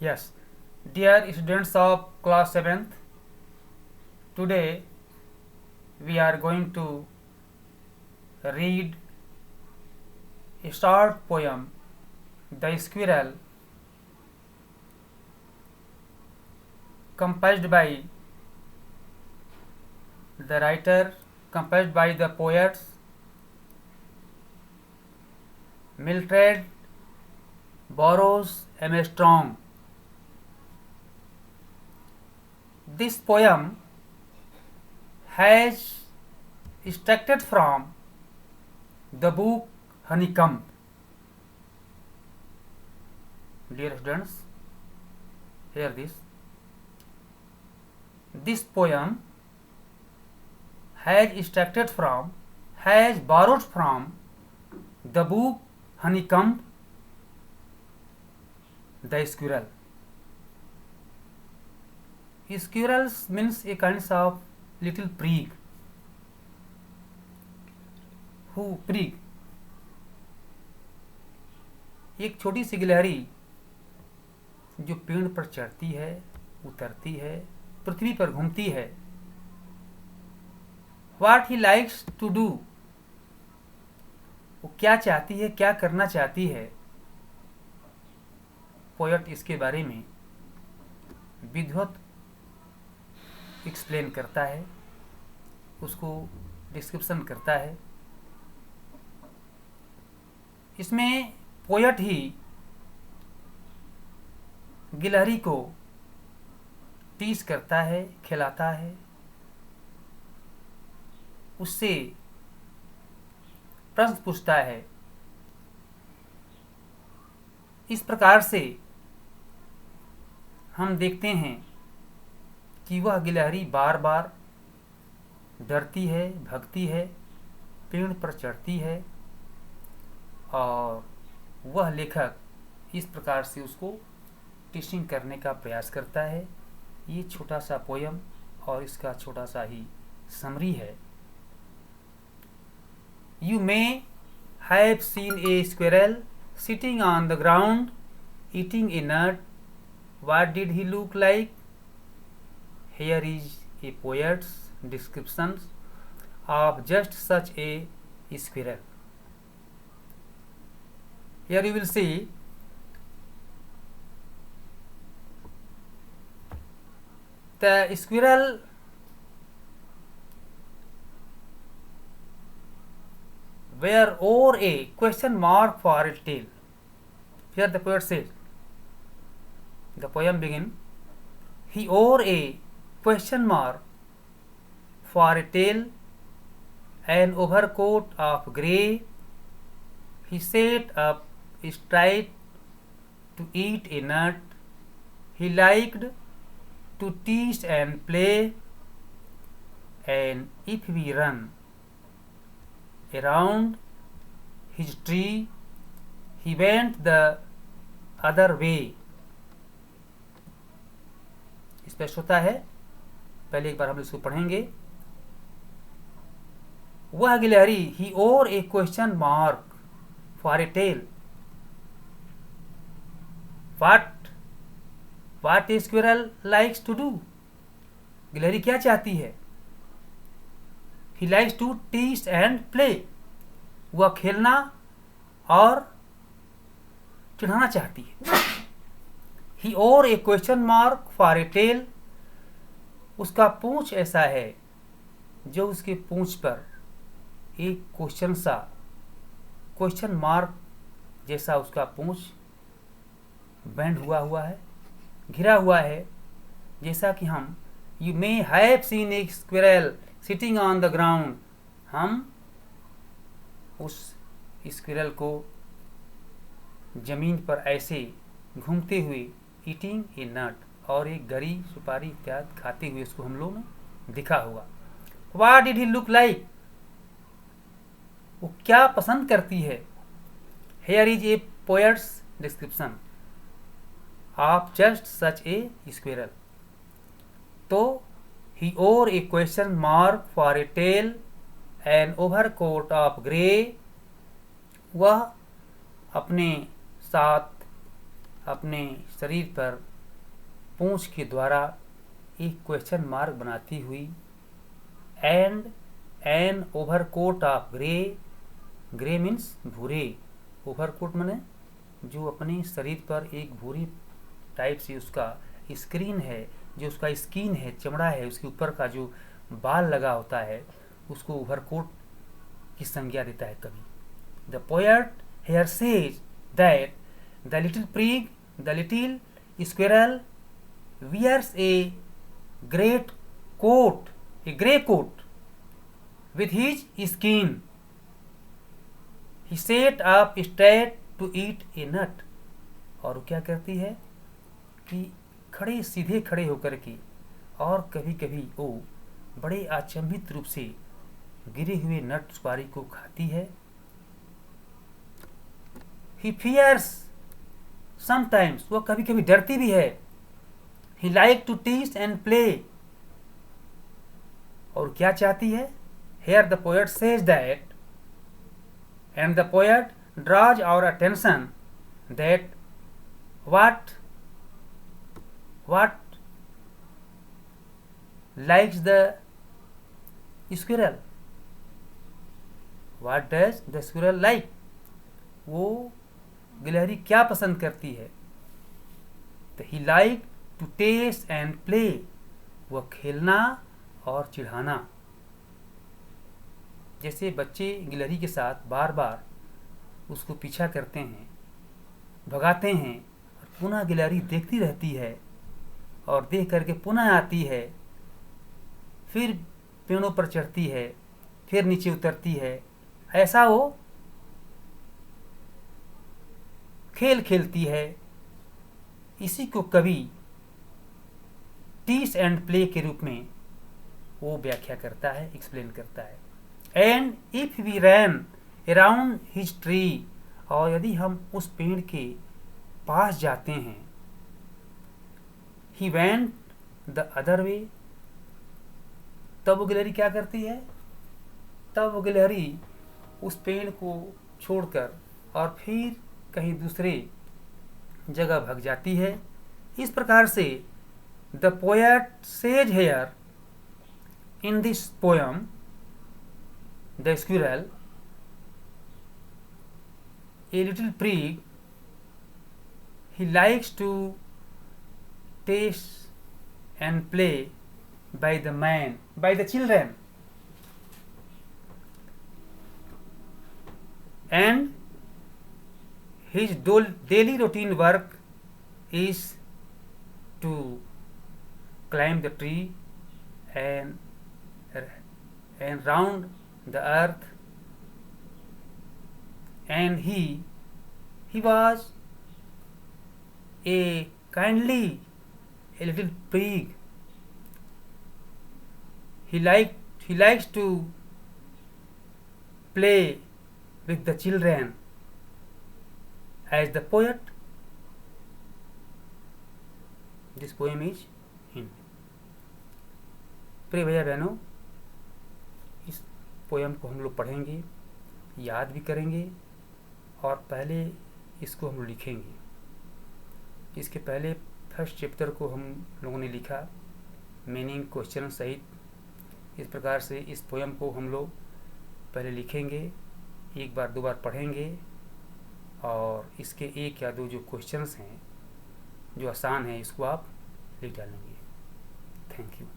Yes, dear students of class 7th, today we are going to read a short poem, The Squirrel, composed by the poets Mildred Burroughs Armstrong. This poem has extracted from the book Honeycomb. Dear students, hear this. This poem has borrowed from the book Honeycomb, The Squirrel. Squirrels means a kind of little prig. Prig? एक छोटी सी गिलहरी जो पेड़ पर चढ़ती है, उतरती है, पृथ्वी पर घूमती है. What he likes to do, वो क्या चाहती है, क्या करना चाहती है. पोएट इसके बारे में विधिवत एक्सप्लेन करता है, उसको डिस्क्रिप्शन करता है. इसमें पोएट ही गिलहरी को टीज करता है, खिलाता है, उससे प्रश्न पूछता है. इस प्रकार से हम देखते हैं कि वह गिलहरी बार बार डरती है, भगती है, पेड़ पर चढ़ती है और वह लेखक इस प्रकार से उसको टीचिंग करने का प्रयास करता है. ये छोटा सा पोयम और इसका छोटा सा ही समरी है. You may have seen a squirrel sitting on the ground eating a nut. What did he look like? Here is a poet's description of just such a squirrel. Here you will see the squirrel were over a question mark for a tail. Here the poet says, the poem begins, he wore a question mark for a tail, an overcoat of grey. He sat up straight to eat a nut. He liked to tease and play, and if we run around his tree, he went the other way. स्पष्ट होता है. पहले एक बार हम इसको पढ़ेंगे. वह गिलहरी, he wore a question mark for a tail. What a squirrel likes to do. गिलहरी क्या चाहती है? He likes to tease and play. वह खेलना और चिढ़ाना चाहती है. He wore a question mark for a tail. उसका पूंछ ऐसा है जो उसके पूंछ पर एक क्वेश्चन मार्क जैसा उसका पूंछ बैंड हुआ है, घिरा हुआ है. जैसा कि हम You may have seen a squirrel sitting on the ground. हम उस स्क्विरल को जमीन पर ऐसे घूमते हुए ईटिंग ए नट और एक गरी, सुपारी इत्यादि खाते हुए उसको हम लोग ने देखा होगा. What did he look like? वो क्या पसंद करती है? Here is a poet's description of just such a squirrel. तो he wore a question mark for a tail, an overcoat of grey. वह अपने साथ अपने शरीर पर पूंछ के द्वारा एक क्वेश्चन मार्क बनाती हुई and an overcoat of grey, grey means भूरे, ओवरकोट माने जो अपने शरीर पर एक भूरी टाइप से उसका स्क्रीन है, जो उसका स्किन है, चमड़ा है, उसके ऊपर का जो बाल लगा होता है उसको ओवरकोट की संज्ञा देता है कवि। The poet here says that the little prig, the little squirrel wears a great coat, a grey coat with his skin. He sat up straight to eat a nut. और वो क्या करती है कि खड़े सीधे खड़े होकर के और कभी कभी वो बड़े अचंभित रूप से गिरे हुए नट सुपारी को खाती है। He fears sometimes, वो कभी कभी डरती भी है। He like to tease and play, और क्या चाहती है? Here the poet says that, and the poet draws our attention that what likes the squirrel, what does the squirrel like, वो गिलहरी क्या पसंद करती है? तो he like to taste and play, वह खेलना और चिढ़ाना। जैसे बच्चे गिलहरी के साथ बार बार उसको पीछा करते हैं, भगाते हैं, और पुनः गिलहरी देखती रहती है और देख करके पुनः आती है, फिर पेड़ों पर चढ़ती है, फिर नीचे उतरती है, ऐसा वो खेल खेलती है। इसी को कवि टीस एंड प्ले के रूप में वो व्याख्या करता है, एक्सप्लेन करता है। And if we ran around his tree, और यदि हम उस पेड़ के पास जाते हैं, he went the other way, तब वो गिलहरी क्या करती है? तब वो गिलहरी उस पेड़ को छोड़कर और फिर कहीं दूसरे जगह भाग जाती है। इस प्रकार से the poet says here in this poem the squirrel, a little prig, he likes to taste and play by the man, by the children, and his daily routine work is to climb the tree and round the earth, and he was a little prig. He likes to play with the children as the poet. This poem is in. प्रिय भैया बहनों, इस poem को हम लोग पढ़ेंगे, याद भी करेंगे और पहले इसको हम लिखेंगे। इसके पहले फर्स्ट चैप्टर को हम लोगों ने लिखा मीनिंग क्वेश्चन सहित। इस प्रकार से इस पोएम को हम लोग पहले लिखेंगे, एक बार दो बार पढ़ेंगे और इसके एक या दो जो क्वेश्चंस हैं जो आसान हैं इसको आप लिख डालेंगे। Thank you.